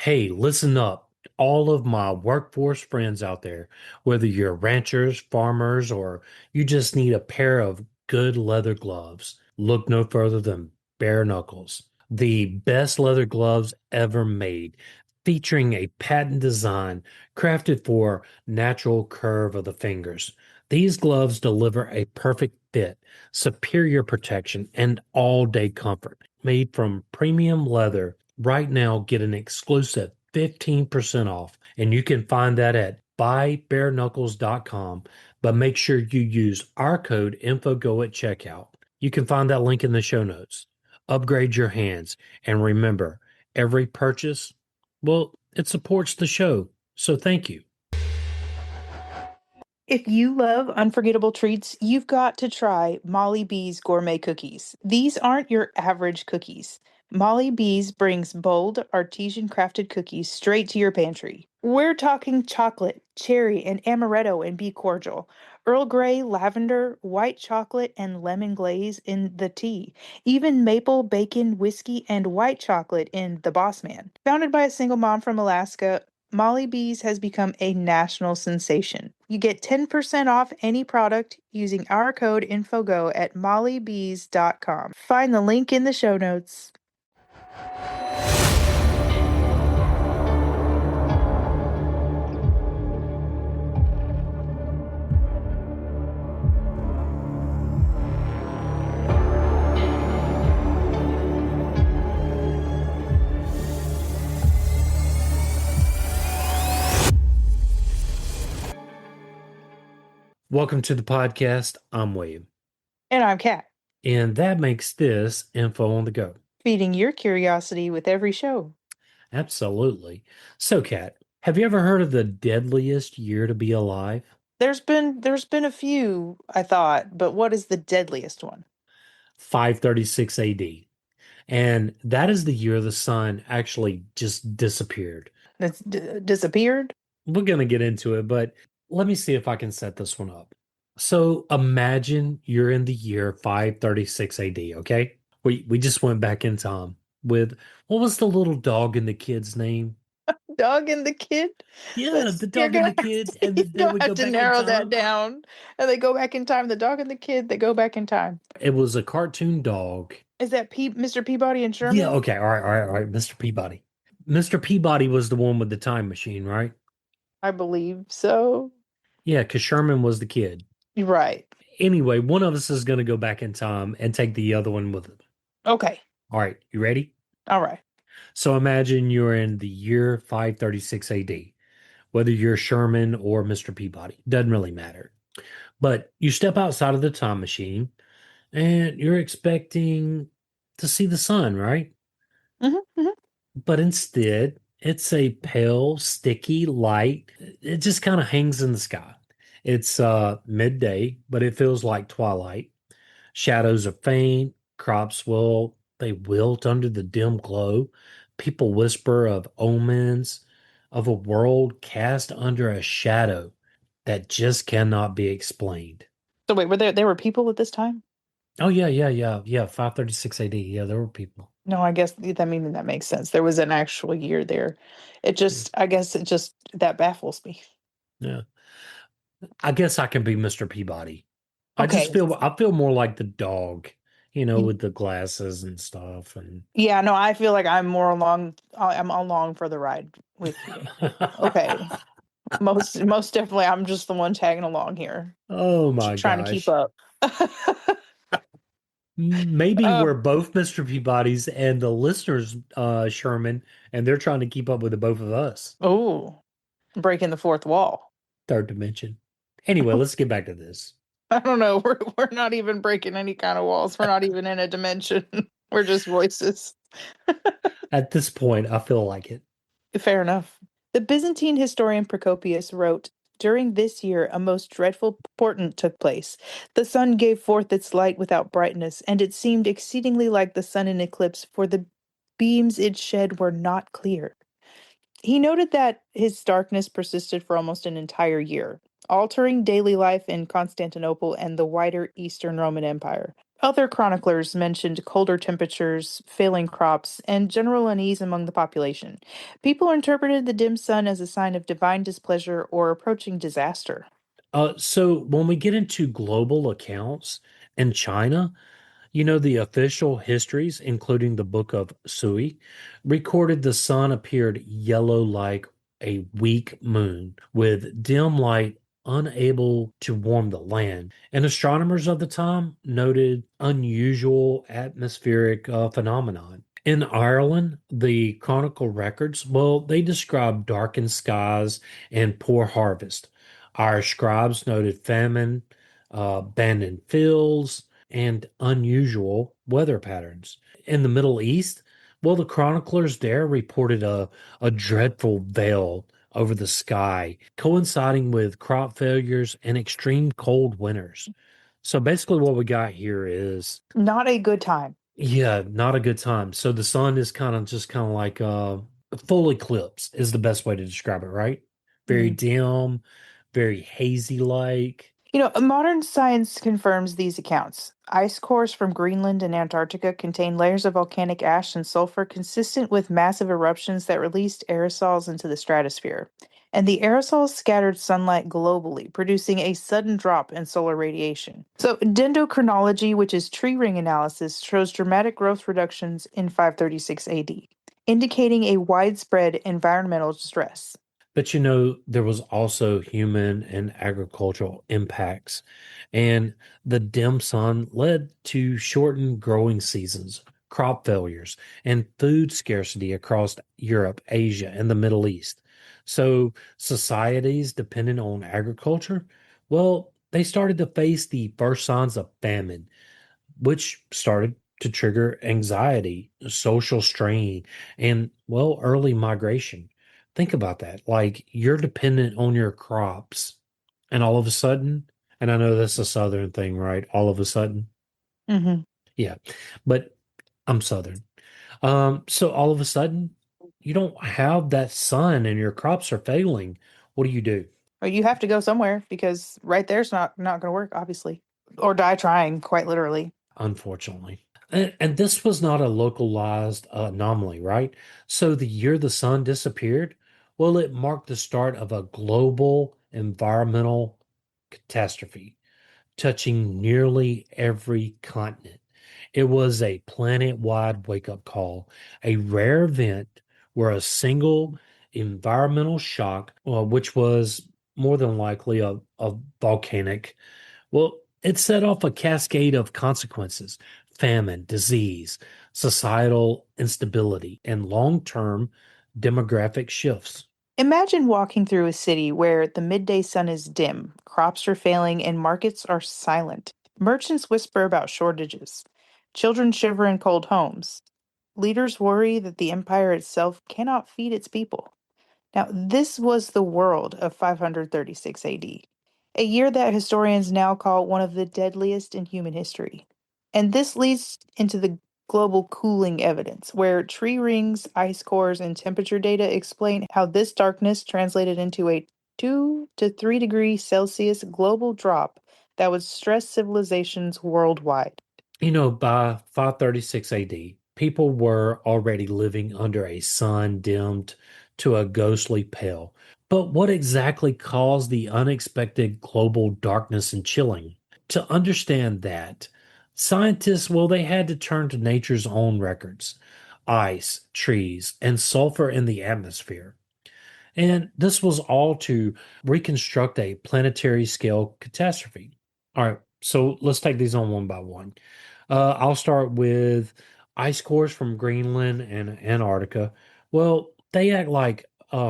Hey, listen up. All of my workforce friends out there, whether you're ranchers, farmers, or you just need a pair of good leather gloves, look no further than Bare Knuckles. The best leather gloves ever made, featuring a patent design crafted for natural curve of the fingers. These gloves deliver a perfect fit, superior protection, and all-day comfort. Made from premium leather, right now get an exclusive 15% off, and you can find that at buybareknuckles.com. But make sure you use our code INFOGO at checkout. You can find that link in the show notes. Upgrade your hands, and remember, every purchase, well, it supports the show. So thank you. If you love unforgettable treats, you've got to try Molly B's Gourmet Cookies. These aren't your average cookies. Molly B's brings bold, artisan crafted cookies straight to your pantry. We're talking chocolate, cherry, and amaretto and be cordial. Earl Grey, lavender, white chocolate, and lemon glaze in the tea. Even maple, bacon, whiskey, and white chocolate in the Boss Man. Founded by a single mom from Alaska, Molly Bees has become a national sensation. You get 10% off any product using our code INFOGO at mollybees.com. Find the link in the show notes. Welcome to the podcast. I'm William, And I'm Kat, and that makes this Info on the Go. feeding your curiosity with every show. Absolutely. So, Kat, have you ever heard of the deadliest year to be alive? There's been a few, I thought, but what is the deadliest one? 536 AD. And that is the year the sun actually just disappeared. That's disappeared? We're going to get into it, but let me see if I can set this one up. So imagine you're in the year 536 AD, okay? We just went back in time with what was the little dog and the kid's name? Dog and the kid? Yeah, That's the you're dog and gonna the have kid, to, and you're then gonna we have go to back in narrow that time. down. And they go back in time. The dog and the kid, they go back in time. It was a cartoon dog. Is that Mr. Peabody and Yeah, Sherman? okay, all right, all right, all right, Mr. Peabody. Mr. Peabody was the one with the time machine, right? I believe so. Yeah, because Sherman was the kid. You're right. Anyway, one of us is going to go back in time and take the other one with it. Okay. All right, you ready? All right. So imagine you're in the year 536 AD, whether you're Sherman or Mr. Peabody, doesn't really matter. But you step outside of the time machine and you're expecting to see the sun, right? Hmm. But instead, it's a pale, sticky light. It just kind of hangs in the sky. It's midday, but it feels like twilight. Shadows are faint, crops they wilt under the dim glow. People whisper of omens of a world cast under a shadow that just cannot be explained. So wait, there were people at this time? Oh yeah, yeah, yeah, yeah. 536 AD. Yeah, there were people. No, I guess that makes sense. There was an actual year there. Yeah. I guess it just that baffles me. Yeah. I guess I can be Mr. Peabody. Okay. I feel more like the dog, Y- with the glasses and stuff and Yeah, no, I feel like I'm along for the ride with you. Okay. Most definitely I'm just the one tagging along here, Oh my trying to keep gosh. up. Maybe we're Um, both Mr. Peabodys and the listeners, Sherman, and they're trying to keep up with the both of us. oh, breaking the fourth wall. Third dimension. Anyway, let's get back to this. I don't know. We're not even breaking any kind of walls. We're not even in a dimension. We're just voices. At this point, I feel like it. Fair enough. The Byzantine historian Procopius wrote, during this year, a most dreadful portent took place. The sun gave forth its light without brightness, and it seemed exceedingly like the sun in eclipse, for the beams it shed were not clear. He noted that his darkness persisted for almost an entire year, altering daily life in Constantinople and the wider Eastern Roman Empire. Other chroniclers mentioned colder temperatures, failing crops, and general unease among the population. People interpreted the dim sun as a sign of divine displeasure or approaching disaster. So when we get into global accounts in China, the official histories, including the Book of Sui, recorded the sun appeared yellow like a weak moon, with dim light unable to warm the land. And astronomers of the time noted unusual atmospheric phenomenon. In Ireland, the chronicle records, well, they describe darkened skies and poor harvest. Irish scribes noted famine, abandoned fields, and unusual weather patterns. In the Middle East, well, the chroniclers there reported a dreadful veil over the sky, coinciding with crop failures and extreme cold winters. So basically, what we got here is, Not a good time. yeah, not a good time. So the sun is kind of like full eclipse is the best way to describe it, right? Very Mhm. dim, very hazy like. Modern science confirms these accounts. Ice cores from Greenland and Antarctica contain layers of volcanic ash and sulfur consistent with massive eruptions that released aerosols into the stratosphere. And the aerosols scattered sunlight globally, producing a sudden drop in solar radiation. So, dendrochronology, which is tree ring analysis, shows dramatic growth reductions in 536 AD, indicating a widespread environmental stress. But there was also human and agricultural impacts, and the dim sun led to shortened growing seasons, crop failures, and food scarcity across Europe, Asia, and the Middle East. So societies dependent on agriculture, well, they started to face the first signs of famine, which started to trigger anxiety, social strain, and, well, early migration. Think about that. Like you're dependent on your crops, and all of a sudden, and I know that's a Southern thing, right? All of a sudden, Mhm. yeah, but I'm Southern. So all of a sudden, you don't have that sun and your crops are failing. What do you do? Or you have to go somewhere because right there's not going to work, obviously, or die trying, quite literally. Unfortunately. And this was not a localized anomaly, right? So the year the sun disappeared, well, it marked the start of a global environmental catastrophe touching nearly every continent. It was a planet-wide wake-up call, a rare event where a single environmental shock, which was more than likely a volcanic, well, it set off a cascade of consequences: famine, disease, societal instability, and long-term demographic shifts. Imagine walking through a city where the midday sun is dim, crops are failing, and markets are silent. Merchants whisper about shortages. Children shiver in cold homes. Leaders worry that the empire itself cannot feed its people. Now, this was the world of 536 AD, a year that historians now call one of the deadliest in human history. And this leads into the global cooling evidence, where tree rings, ice cores, and temperature data explain how this darkness translated into a 2 to 3 degree Celsius global drop that would stress civilizations worldwide. By 536 AD, people were already living under a sun dimmed to a ghostly pale. But what exactly caused the unexpected global darkness and chilling? To understand that, scientists, well, they had to turn to nature's own records: ice, trees, and sulfur in the atmosphere. And this was all to reconstruct a planetary scale catastrophe. All right, so let's take these on one by one. I'll start with ice cores from Greenland and Antarctica. Well, they act like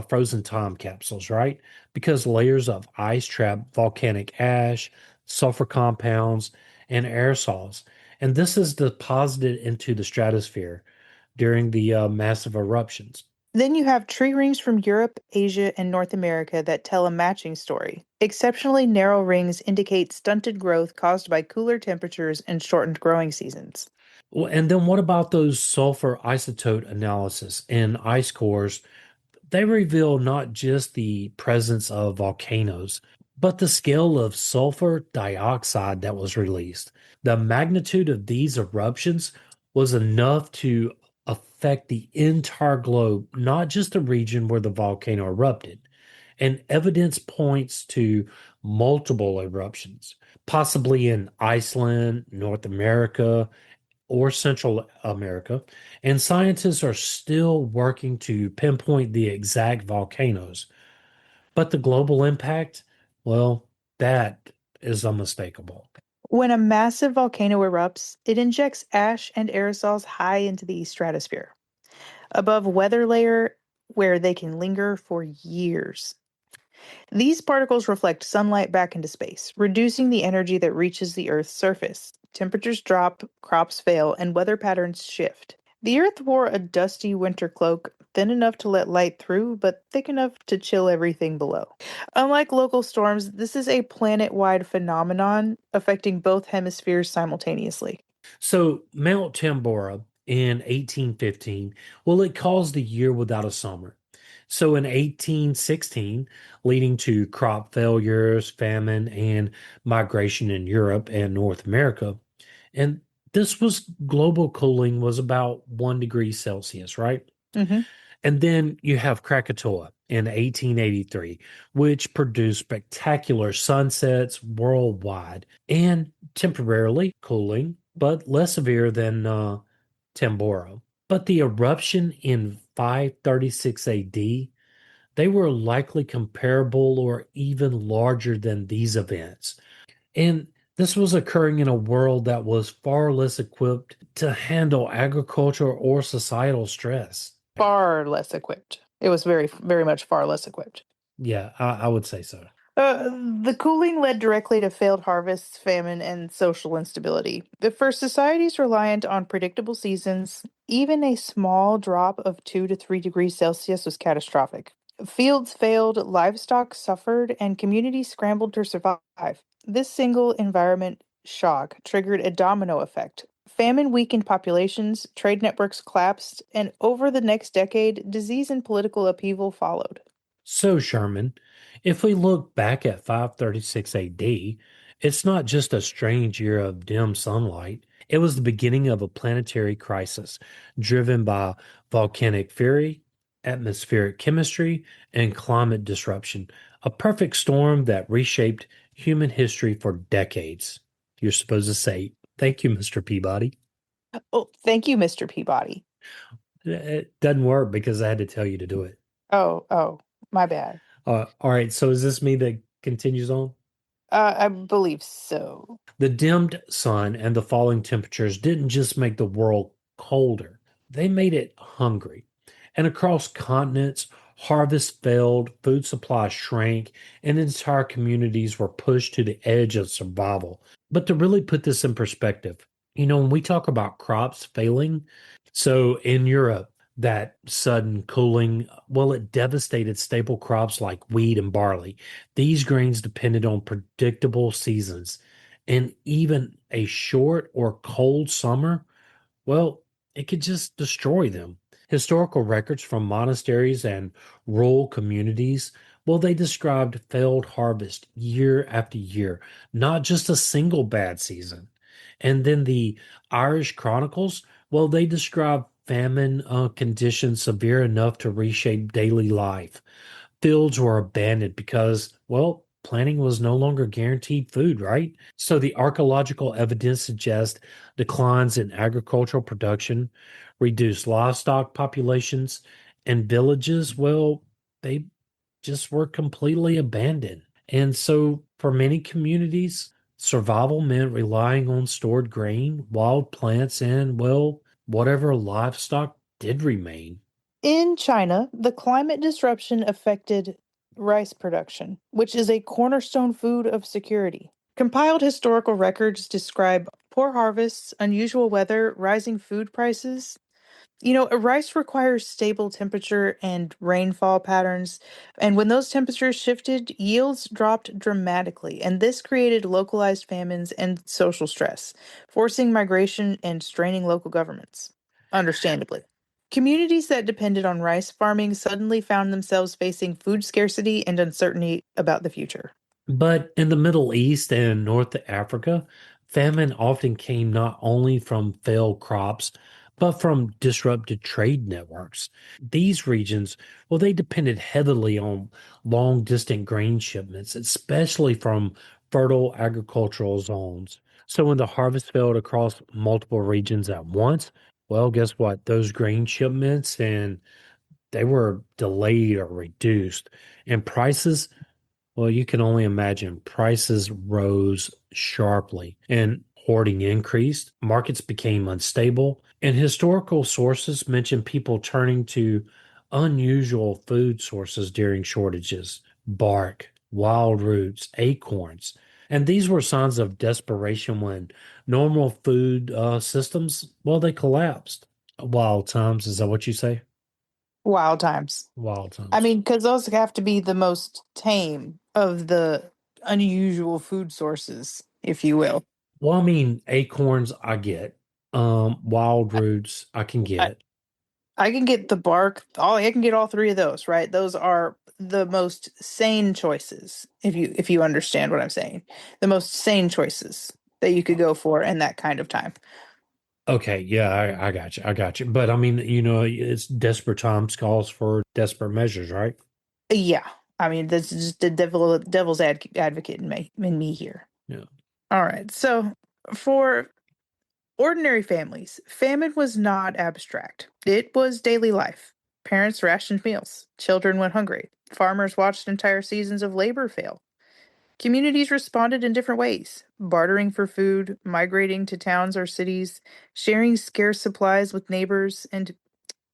frozen time capsules, right? Because layers of ice trap volcanic ash, sulfur compounds, and aerosols. And this is deposited into the stratosphere during the massive eruptions. Then you have tree rings from Europe, Asia, and North America that tell a matching story. Exceptionally narrow rings indicate stunted growth caused by cooler temperatures and shortened growing seasons. Well, and then what about those sulfur isotope analysis in ice cores? They reveal not just the presence of volcanoes, but the scale of sulfur dioxide that was released, the magnitude of these eruptions was enough to affect the entire globe, not just the region where the volcano erupted. And evidence points to multiple eruptions, possibly in Iceland, North America, or Central America. And scientists are still working to pinpoint the exact volcanoes. But the global impact, well, that is unmistakable. When a massive volcano erupts, it injects ash and aerosols high into the stratosphere, above weather layer where they can linger for years. These particles reflect sunlight back into space, reducing the energy that reaches the Earth's surface. Temperatures drop, crops fail, and weather patterns shift. The Earth wore a dusty winter cloak, thin enough to let light through, but thick enough to chill everything below. Unlike local storms, this is a planet wide phenomenon affecting both hemispheres simultaneously. So, Mount Tambora in 1815, well, it caused a year without a summer. So, in 1816, leading to crop failures, famine, and migration in Europe and North America. And this was global cooling was about 1 degree Celsius, right? Hmm. And then you have Krakatoa in 1883, which produced spectacular sunsets worldwide and temporarily cooling, but less severe than Tambora. But the eruption in 536 AD, they were likely comparable or even larger than these events. And this was occurring in a world that was far less equipped to handle agriculture or societal stress. Far less equipped. It was very much far less equipped. Yeah, I would say so. The cooling led directly to failed harvests, famine, and social instability. For societies reliant on predictable seasons, even a small drop of 2 to 3 degrees Celsius was catastrophic. Fields failed, livestock suffered, and communities scrambled to survive. This single environment shock triggered a domino effect. Famine weakened populations, trade networks collapsed, and over the next decade, disease and political upheaval followed. So, Sherman, if we look back at 536 AD, it's not just a strange year of dim sunlight. It was the beginning of a planetary crisis driven by volcanic fury, atmospheric chemistry, and climate disruption. A perfect storm that reshaped human history for decades. You're supposed to say, "Thank you, Mr. Peabody." Oh, thank you, Mr. Peabody. It doesn't work because I had to tell you to do it. Oh, my bad. All right, so is this me that continues on? I believe so. The dimmed sun and the falling temperatures didn't just make the world colder, they made it hungry. And across continents, harvests failed, food supplies shrank, and entire communities were pushed to the edge of survival. But to really put this in perspective, when we talk about crops failing, so in Europe, that sudden cooling, well, it devastated staple crops like wheat and barley. These grains depended on predictable seasons, and even a short or cold summer, well, it could just destroy them. Historical records from monasteries and rural communities, well, they described failed harvest year after year, not just a single bad season. And then the Irish Chronicles, well, they describe famine conditions severe enough to reshape daily life. Fields were abandoned because, well, planting was no longer guaranteed food, right? So the archaeological evidence suggests declines in agricultural production, reduced livestock populations, and villages, well, they just were completely abandoned. And so for many communities, survival meant relying on stored grain, wild plants, and, well, whatever livestock did remain. In China, the climate disruption affected rice production, which is a cornerstone food of security. Compiled historical records describe poor harvests, unusual weather, rising food prices. Rice requires stable temperature and rainfall patterns. And when those temperatures shifted, yields dropped dramatically. And this created localized famines and social stress, forcing migration and straining local governments. Understandably. Communities that depended on rice farming suddenly found themselves facing food scarcity and uncertainty about the future. But in the Middle East and North Africa, famine often came not only from failed crops, but from disrupted trade networks. These regions, well, they depended heavily on long distant grain shipments, especially from fertile agricultural zones. So when the harvest failed across multiple regions at once, well, guess what? Those grain shipments and they were delayed or reduced, and prices, well, you can only imagine prices rose sharply and hoarding increased, markets became unstable, and historical sources mention people turning to unusual food sources during shortages, bark, wild roots, acorns. And these were signs of desperation when normal food systems, well, they collapsed. Wild times, is that what you say? Wild times. Wild I times. mean, because those have to be the most tame of the unusual food sources, if you will. Well, I mean, acorns I get. Wild roots I can I, get. I can get the bark. All I can get all three of those, right? Those are the most sane choices, if you understand what I'm saying. The most sane choices that you could go for in that kind of time. Okay, yeah, I got you. I got you. But I mean, it's desperate times calls for desperate measures, right? Yeah, I mean that's just the devil's advocate in me here. Yeah. All right, so for ordinary families, famine was not abstract. It was daily life. Parents rationed meals. Children went hungry. Farmers watched entire seasons of labor fail. Communities responded in different ways, bartering for food, migrating to towns or cities, sharing scarce supplies with neighbors, and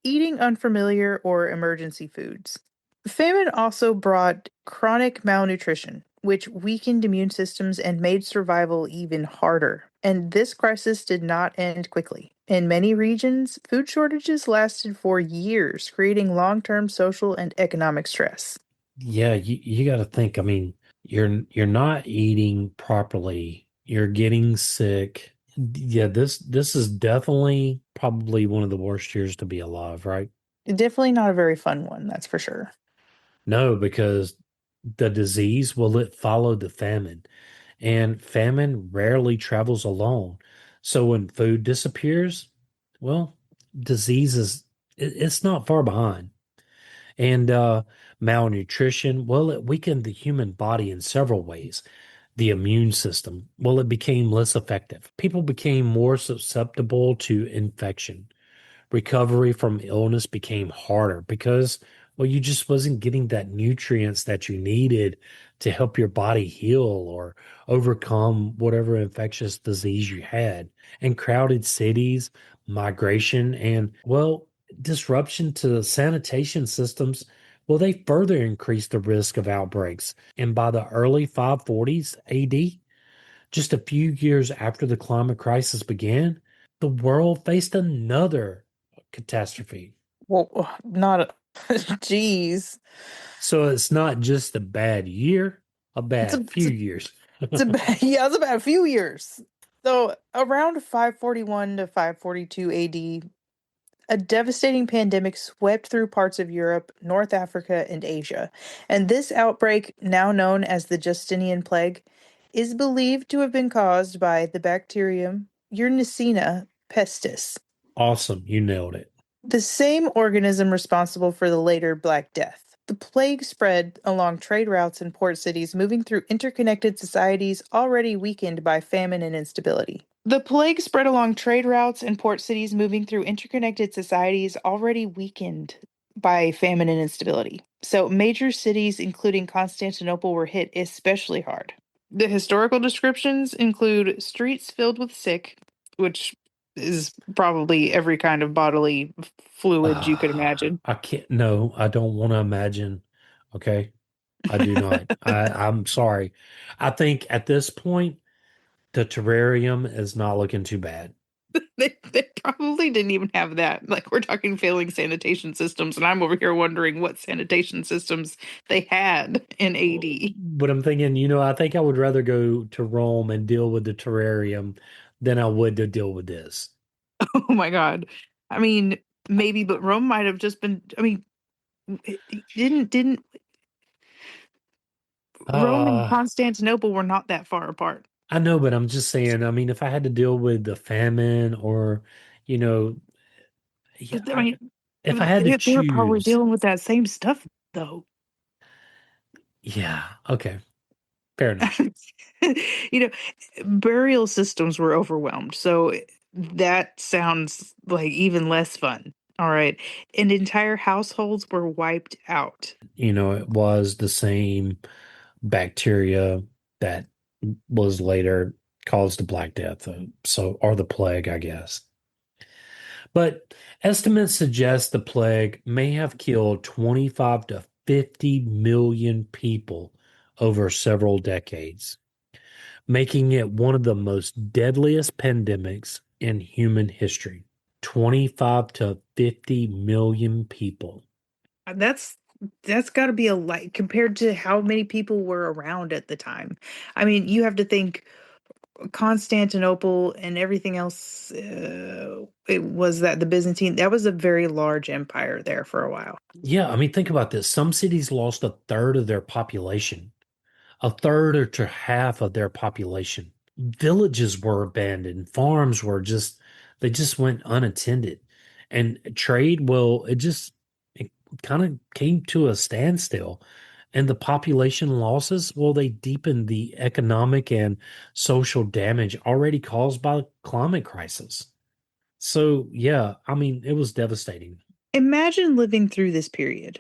eating unfamiliar or emergency foods. Famine also brought chronic malnutrition, which weakened immune systems and made survival even harder. And this crisis did not end quickly. In many regions, food shortages lasted for years, creating long term social and economic stress. Yeah, you got to think. I mean, you're not eating properly. You're getting sick. Yeah, this is definitely probably one of the worst years to be alive, right? Definitely not a very fun one, that's for sure. No, because the disease, well, it followed the famine. And famine rarely travels alone. So when food disappears, well, disease it's not far behind. And malnutrition, well, it weakened the human body in several ways. The immune system, well, it became less effective. People became more susceptible to infection. Recovery from illness became harder because, well, you just wasn't getting that nutrients that you needed to help your body heal or overcome whatever infectious disease you had. And crowded cities, migration, and, well, disruption to sanitation systems, well, they further increased the risk of outbreaks. And by the early 540s AD, just a few years after the climate crisis began, the world faced another catastrophe. Well, not a, Jeez. So it's not just a bad year, a It's a, bad it's few a, years. it's a bad, yeah, it's about a few years. So around 541 to 542 AD, a devastating pandemic swept through parts of Europe, North Africa, and Asia. And this outbreak, now known as the Justinian Plague, is believed to have been caused by the bacterium Yersinia pestis, Awesome. You nailed it. the same organism responsible for the later Black Death. The plague spread along trade routes and port cities, moving through interconnected societies already weakened by famine and instability. The plague spread along trade routes and port cities, moving through interconnected societies already weakened by famine and instability. So, major cities, including Constantinople, were hit especially hard. The historical descriptions include streets filled with sick, which is probably every kind of bodily fluid you could imagine. I can't, no, I don't want to imagine. Okay. I do not. I'm sorry. I think at this point, the terrarium is not looking too bad. They probably didn't even have that. Like, we're talking failing sanitation systems, and I'm over here wondering what sanitation systems they had in AD. But I'm thinking, I think I would rather go to Rome and deal with the terrarium than I would to deal with this. Oh my God. I mean, maybe, but Rome might have just been, I mean, didn't Rome and Uh, Constantinople were not that far apart. I know, but I'm just saying, I mean, if I had to deal with the famine or, you know, yeah, But I mean, if I had to they were probably choose, dealing with that same stuff, though. yeah, okay, fair enough. You know, burial systems were overwhelmed. So that sounds like even less fun. All right. And entire households were wiped out. It was the same bacteria that was later caused the Black Death, or the plague, I guess. But estimates suggest the plague may have killed 25 to 50 million people over several decades, making it one of the most deadliest pandemics in human history. 25 to 50 million people. That's that's got to be a light compared to how many people were around at the time. I mean, you have to think Constantinople and everything else. It was that the Byzantine, that was a very large empire there for a while. Yeah, I mean, think about this. Some cities lost a third of their population, a third or to half of their population. Villages were abandoned, farms were they just went unattended. And trade, well, it kind of came to a standstill. And the population losses, well, they deepened the economic and social damage already caused by the climate crisis. So, yeah, I mean, it was devastating. Imagine living through this period.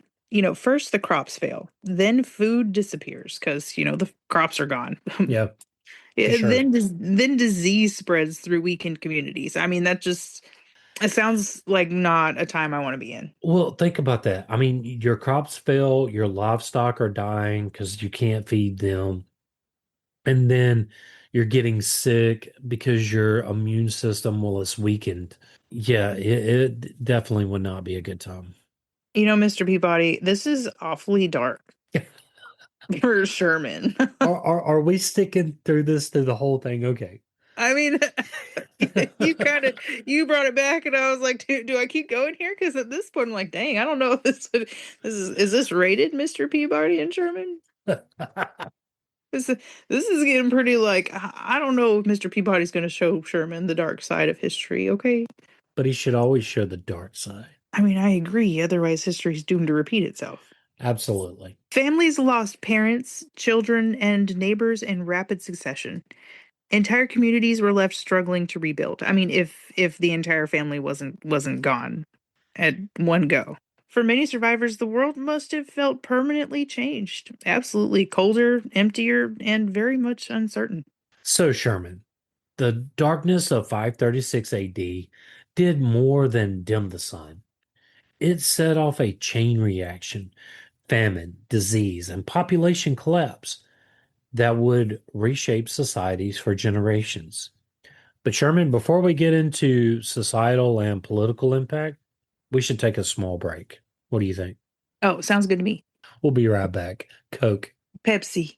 First the crops fail, then food disappears because the crops are gone. Yeah, for Yeah, sure. then disease spreads through weakened communities. I mean, that just it sounds like not a time I want to be in. Well, think about that. I mean, your crops fail, your livestock are dying because you can't feed them, and then you're getting sick because your immune system, well, it's weakened. Yeah, it definitely would not be a good time. Mr. Peabody, this is awfully dark for Sherman. Are we sticking through this through the whole thing? Okay. I mean, you kind of you brought it back, and I was like, do I keep going here? Because at this point, I'm like, dang, I don't know if this is this rated, Mr. Peabody and Sherman? This this is getting pretty like I don't know if Mr. Peabody's going to show Sherman the dark side of history. Okay, But he should always show the dark side. I mean, I agree. Otherwise, history's doomed to repeat itself. Absolutely. Families lost parents, children, and neighbors in rapid succession. Entire communities were left struggling to rebuild. I mean, if the entire family wasn't gone at one go. For many survivors, the world must have felt permanently changed. Absolutely colder, emptier, and very much uncertain. So, Sherman, the darkness of 536 AD did more than dim the sun. It set off a chain reaction, famine, disease, and population collapse that would reshape societies for generations. But Sherman, before we get into societal and political impact, we should take a small break. What do you think? Oh, sounds good to me. We'll be right back. Coke. Pepsi.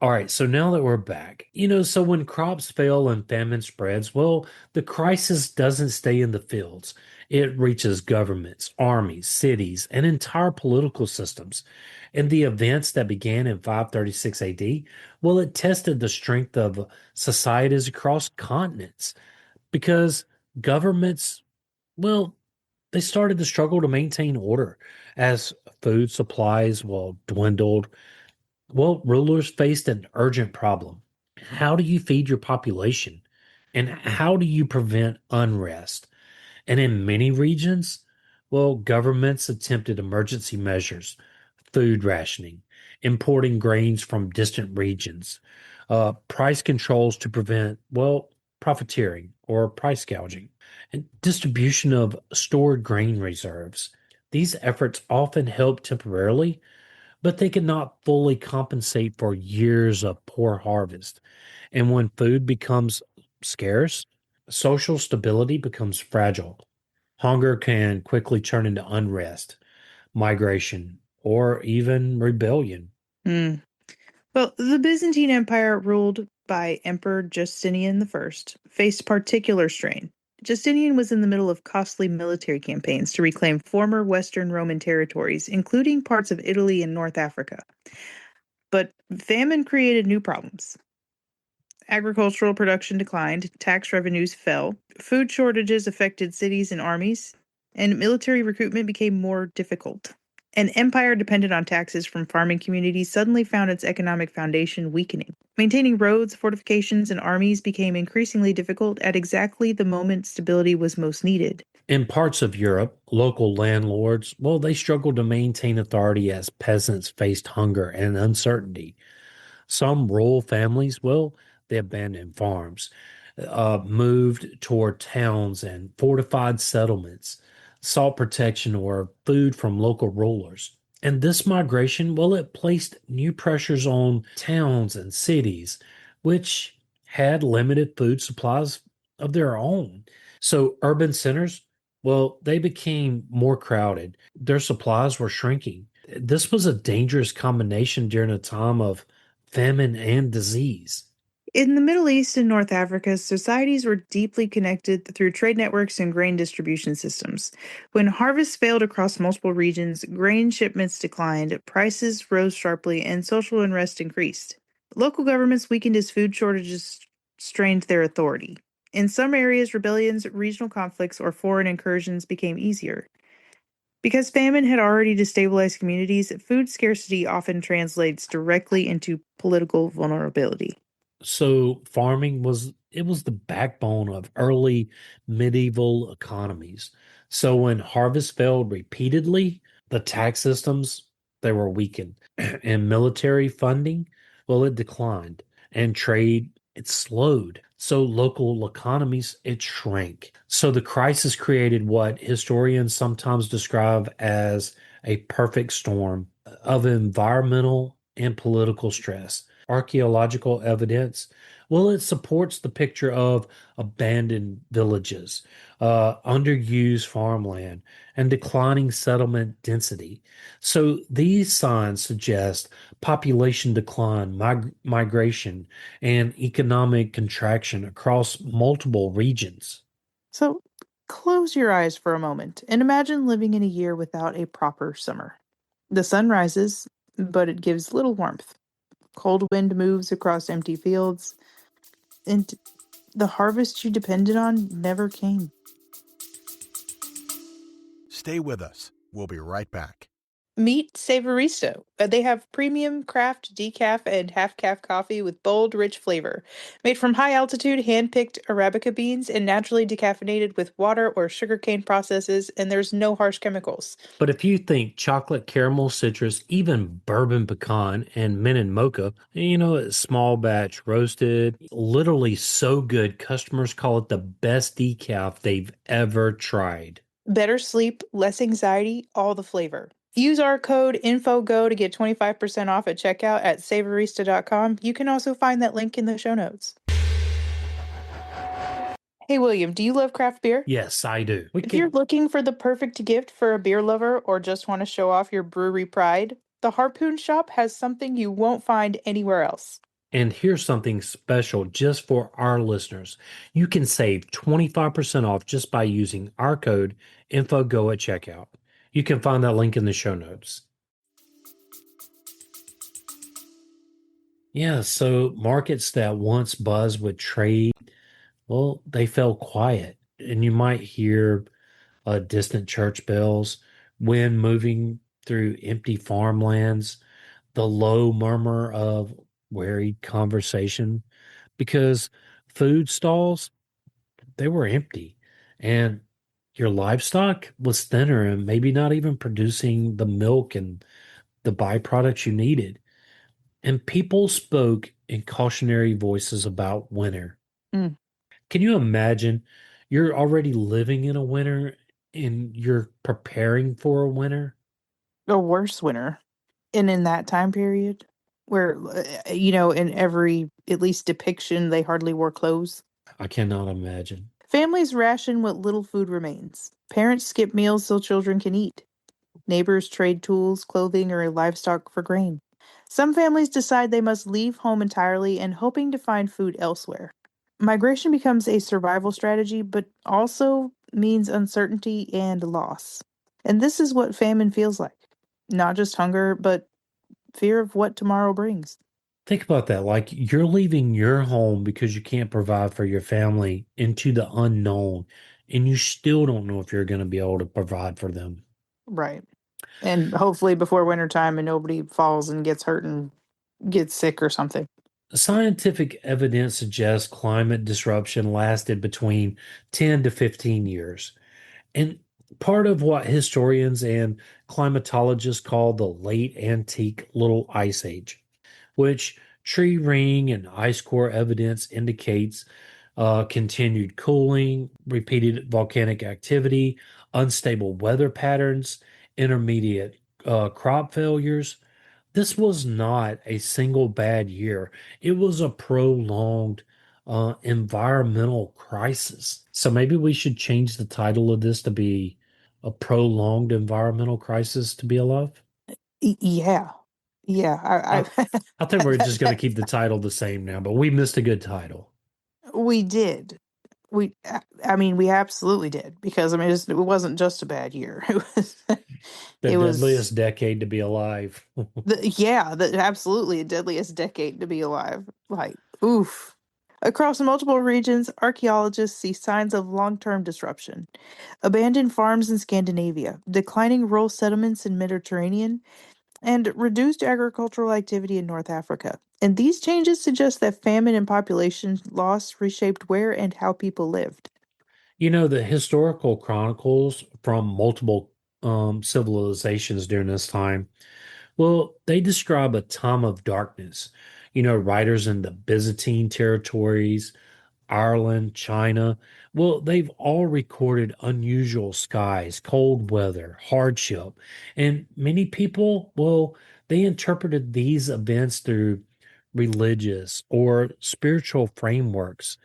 All right, so now that we're back, so when crops fail and famine spreads, well, the crisis doesn't stay in the fields. It reaches governments, armies, cities, and entire political systems. And the events that began in 536 AD, well, it tested the strength of societies across continents because governments, well, they started to struggle to maintain order as food supplies, well, dwindled. Well, rulers faced an urgent problem. How do you feed your population? And how do you prevent unrest? And in many regions, well, governments attempted emergency measures, food rationing, importing grains from distant regions, price controls to prevent, well, profiteering or price gouging, and distribution of stored grain reserves. These efforts often help temporarily, but they cannot fully compensate for years of poor harvest. And when food becomes scarce, social stability becomes fragile. Hunger can quickly turn into unrest, migration, or even rebellion. Hmm. Well, the Byzantine Empire, ruled by Emperor Justinian I, faced particular strain. Justinian was in the middle of costly military campaigns to reclaim former Western Roman territories, including parts of Italy and North Africa. But famine created new problems. Agricultural production declined, tax revenues fell, food shortages affected cities and armies, and military recruitment became more difficult. An empire dependent on taxes from farming communities suddenly found its economic foundation weakening. Maintaining roads, fortifications, and armies became increasingly difficult at exactly the moment stability was most needed. In parts of Europe, local landlords, well, they struggled to maintain authority as peasants faced hunger and uncertainty. Some rural families, well, they abandoned farms, moved toward towns and fortified settlements, sought protection or food from local rulers. And this migration, well, it placed new pressures on towns and cities, which had limited food supplies of their own. So urban centers, well, they became more crowded. Their supplies were shrinking. This was a dangerous combination during a time of famine and disease. In the Middle East and North Africa, societies were deeply connected through trade networks and grain distribution systems. When harvests failed across multiple regions, grain shipments declined, prices rose sharply, and social unrest increased. Local governments weakened as food shortages strained their authority. In some areas, rebellions, regional conflicts, or foreign incursions became easier. Because famine had already destabilized communities, food scarcity often translates directly into political vulnerability. So farming was the backbone of early medieval economies. So when harvest failed repeatedly, the tax systems they were weakened and military funding, well, it declined and trade it slowed. So local economies it shrank. So the crisis created what historians sometimes describe as a perfect storm of environmental and political stress. Archaeological evidence, well, it supports the picture of abandoned villages, underused farmland, and declining settlement density. So these signs suggest population decline, migration, and economic contraction across multiple regions. So close your eyes for a moment and imagine living in a year without a proper summer. The sun rises, but it gives little warmth. Cold wind moves across empty fields, and the harvest you depended on never came. Stay with us. We'll be right back. Meet Savoristo. They have premium craft decaf and half calf coffee with bold, rich flavor. Made from high altitude, hand picked Arabica beans and naturally decaffeinated with water or sugarcane processes, and there's no harsh chemicals. But if you think chocolate, caramel, citrus, even bourbon pecan and mint and mocha, it's small batch roasted, literally so good, customers call it the best decaf they've ever tried. Better sleep, less anxiety, all the flavor. Use our code INFOGO to get 25% off at checkout at savorista.com. You can also find that link in the show notes. Hey, William, do you love craft beer? Yes, I do. We If you're could, looking for the perfect gift for a beer lover or just want to show off your brewery pride, the Harpoon Shop has something you won't find anywhere else. and here's something special just for our listeners. You can save 25% off just by using our code INFOGO at checkout. You can find that link in the show notes. Yeah, so markets that once buzzed with trade, well, they fell quiet, and you might hear distant church bells, wind moving through empty farmlands, the low murmur of wearied conversation, because food stalls, they were empty, and your livestock was thinner and maybe not even producing the milk and the byproducts you needed. And people spoke in cautionary voices about winter. Mm, Can you imagine you're already living in a winter and you're preparing for a winter? a worse winter. And in that time period, where, in every, at least depiction, they hardly wore clothes. I cannot imagine. Families ration what little food remains. Parents skip meals so children can eat. Neighbors trade tools, clothing, or livestock for grain. Some families decide they must leave home entirely and hoping to find food elsewhere. Migration becomes a survival strategy, but also means uncertainty and loss. And this is what famine feels like. Not just hunger, but fear of what tomorrow brings. Think about that. Like you're leaving your home because you can't provide for your family into the unknown, and you still don't know if you're going to be able to provide for them. Right. And hopefully before wintertime and nobody falls and gets hurt and gets sick or something. Scientific evidence suggests climate disruption lasted between 10 to 15 years. And part of what historians and climatologists call the late antique little ice age, which tree ring and ice core evidence indicates continued cooling, repeated volcanic activity, unstable weather patterns, intermediate crop failures. This was not a single bad year. It was a prolonged environmental crisis. So maybe we should change the title of this to be a prolonged environmental crisis to be alive. Yeah. Yeah. I, I think we're just going to That, keep the title the same now, but we missed a good title. we did. I mean, we absolutely did because I mean, it wasn't just a bad year. The It was deadliest decade to be alive. absolutely a deadliest decade to be alive. Like, oof. Across multiple regions, archaeologists see signs of long-term disruption. Abandoned farms in Scandinavia, declining rural settlements in Mediterranean, and reduced agricultural activity in North Africa. And these changes suggest that famine and population loss reshaped where and how people lived. You know, the historical chronicles from multiple civilizations during this time, well, they describe a time of darkness. You know, writers in the Byzantine territories, Ireland, China, well, they've all recorded unusual skies, cold weather, hardship. And many people, well, they interpreted these events through religious or spiritual frameworks,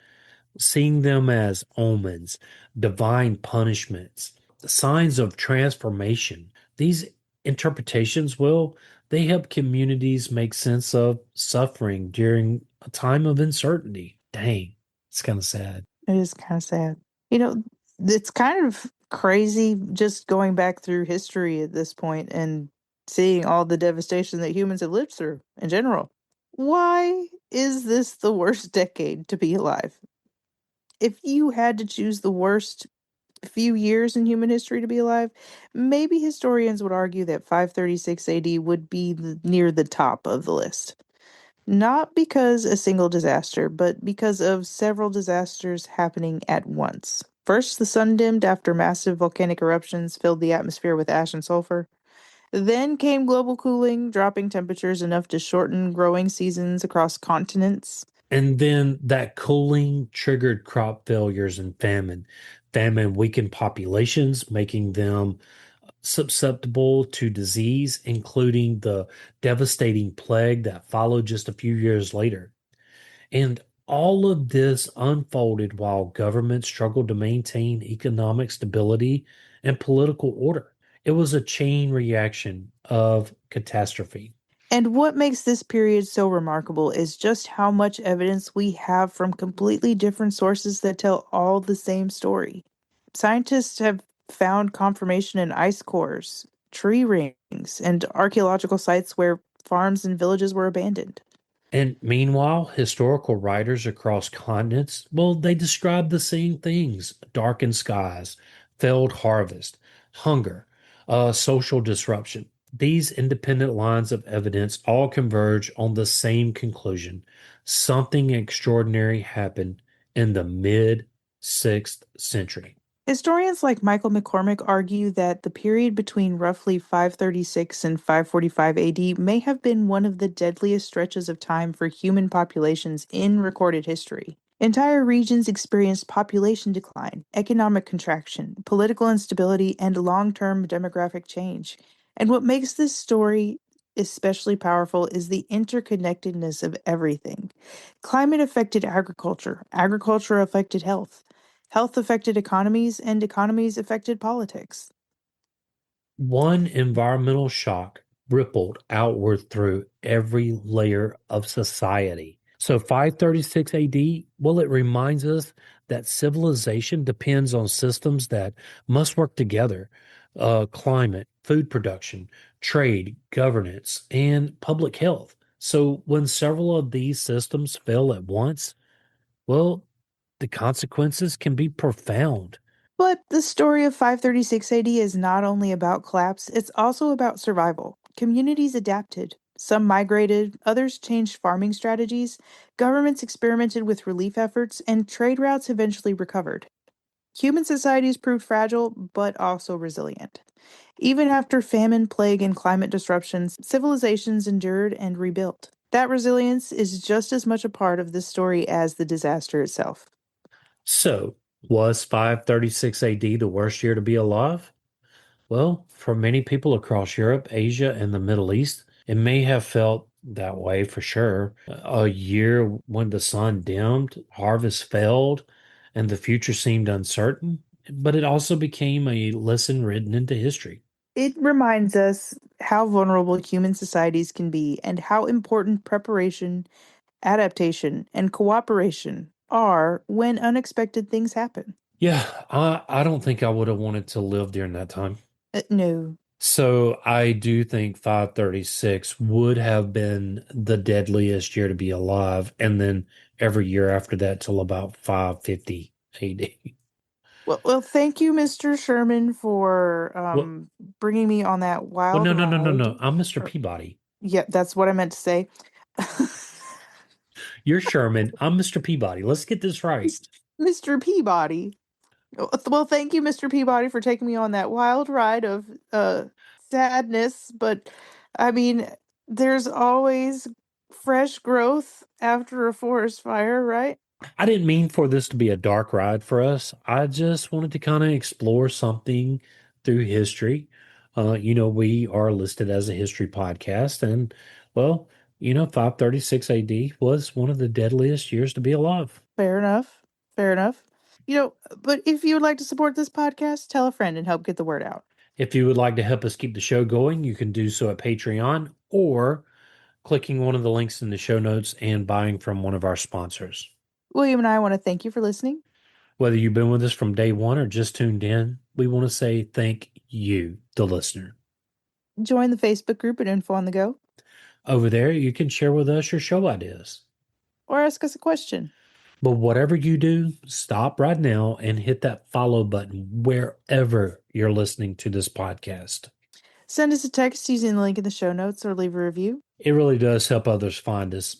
seeing them as omens, divine punishments, signs of transformation. These interpretations, well, they help communities make sense of suffering during a time of uncertainty. Dang, it's kind of sad. It is kind of sad. You know, it's kind of crazy just going back through history at this point and seeing all the devastation that humans have lived through in general. Why is this the worst decade to be alive? If you had to choose the worst few years in human history to be alive, maybe historians would argue that 536 AD would be near the top of the list. Not because a single disaster, but because of several disasters happening at once. First, the sun dimmed after massive volcanic eruptions filled the atmosphere with ash and sulfur. Then came global cooling, dropping temperatures enough to shorten growing seasons across continents. And then that cooling triggered crop failures and famine. Famine weakened populations, making them susceptible to disease, including the devastating plague that followed just a few years later. And all of this unfolded while governments struggled to maintain economic stability and political order. It was a chain reaction of catastrophe. And what makes this period so remarkable is just how much evidence we have from completely different sources that tell all the same story. Scientists have found confirmation in ice cores, tree rings, and archaeological sites where farms and villages were abandoned. And meanwhile, historical writers across continents, well, they describe the same things: darkened skies, failed harvest, hunger, social disruption. These independent lines of evidence all converge on the same conclusion. Something extraordinary happened in the mid 6th century. Historians like Michael McCormick argue that the period between roughly 536 and 545 AD may have been one of the deadliest stretches of time for human populations in recorded history. Entire regions experienced population decline, economic contraction, political instability, and long term demographic change. And what makes this story especially powerful is the interconnectedness of everything. Climate affected agriculture, agriculture affected health. Health affected economies, and economies affected politics. One environmental shock rippled outward through every layer of society. So 536 AD, well, it reminds us that civilization depends on systems that must work together. Climate, food production, trade, governance, and public health. So when several of these systems fail at once, well, the consequences can be profound. But the story of 536 AD is not only about collapse, it's also about survival. Communities adapted. Some migrated, others changed farming strategies, governments experimented with relief efforts, and trade routes eventually recovered. Human societies proved fragile, but also resilient. Even after famine, plague, and climate disruptions, civilizations endured and rebuilt. That resilience is just as much a part of this story as the disaster itself. So, was 536 AD the worst year to be alive? Well, for many people across Europe, Asia, and the Middle East, it may have felt that way for sure. A year when the sun dimmed, harvest failed, and the future seemed uncertain, but it also became a lesson written into history. It reminds us how vulnerable human societies can be and how important preparation, adaptation, and cooperation are when unexpected things happen. Yeah, I don't think I would have wanted to live during that time. No. So I do think 536 would have been the deadliest year to be alive, and then every year after that till about 550 AD. Well, thank you, Mr. Sherman, for Well, bringing me on that well, wild no, no, no, no, ride. no. I'm Mr. Or, Peabody. yeah, that's what I meant to say. You're Sherman. I'm Mr. Peabody. Let's get this right. Mr. Peabody. Well, thank you, Mr. Peabody, for taking me on that wild ride of sadness. But I mean, there's always fresh growth after a forest fire, right? I didn't mean for this to be a dark ride for us. I just wanted to kind of explore something through history. We are listed as a history podcast, and well, 536 AD was one of the deadliest years to be alive. Fair enough. Fair enough. But if you would like to support this podcast, tell a friend and help get the word out. If you would like to help us keep the show going, you can do so at Patreon or clicking one of the links in the show notes and buying from one of our sponsors. William and I want to thank you for listening. Whether you've been with us from day one or just tuned in, we want to say thank you, the listener. Join the Facebook group at Info on the Go Over there, you can share with us your show ideas. or ask us a question. But whatever you do, stop right now and hit that follow button wherever you're listening to this podcast. Send us a text using the link in the show notes or leave a review. It really does help others find us.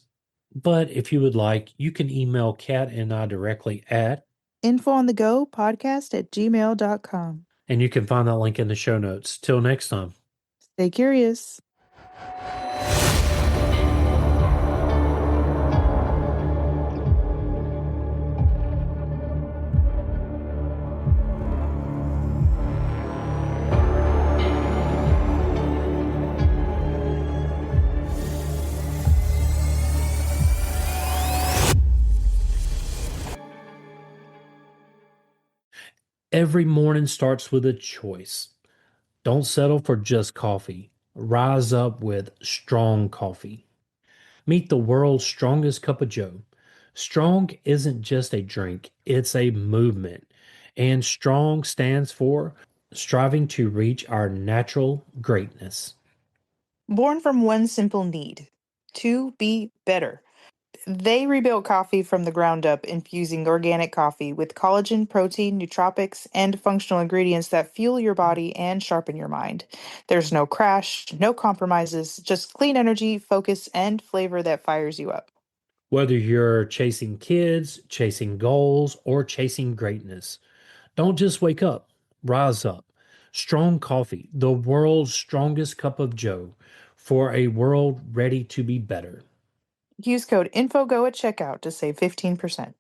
But if you would like, you can email Kat and I directly at infoonthegopodcast@gmail.com. and you can find that link in the show notes. Till next time. Stay curious. Every morning starts with a choice. Don't settle for just coffee. Rise up with strong coffee. Meet the world's strongest cup of joe. Strong isn't just a drink, it's a movement. And strong stands for striving to reach our natural greatness. Born from one simple need to be better. They rebuilt coffee from the ground up, infusing organic coffee with collagen, protein, nootropics, and functional ingredients that fuel your body and sharpen your mind. There's no crash, no compromises, just clean energy, focus, and flavor that fires you up. Whether you're chasing kids, chasing goals, or chasing greatness, don't just wake up, rise up. Strong coffee, the world's strongest cup of joe, for a world ready to be better. Use code INFOGO at checkout to save 15%.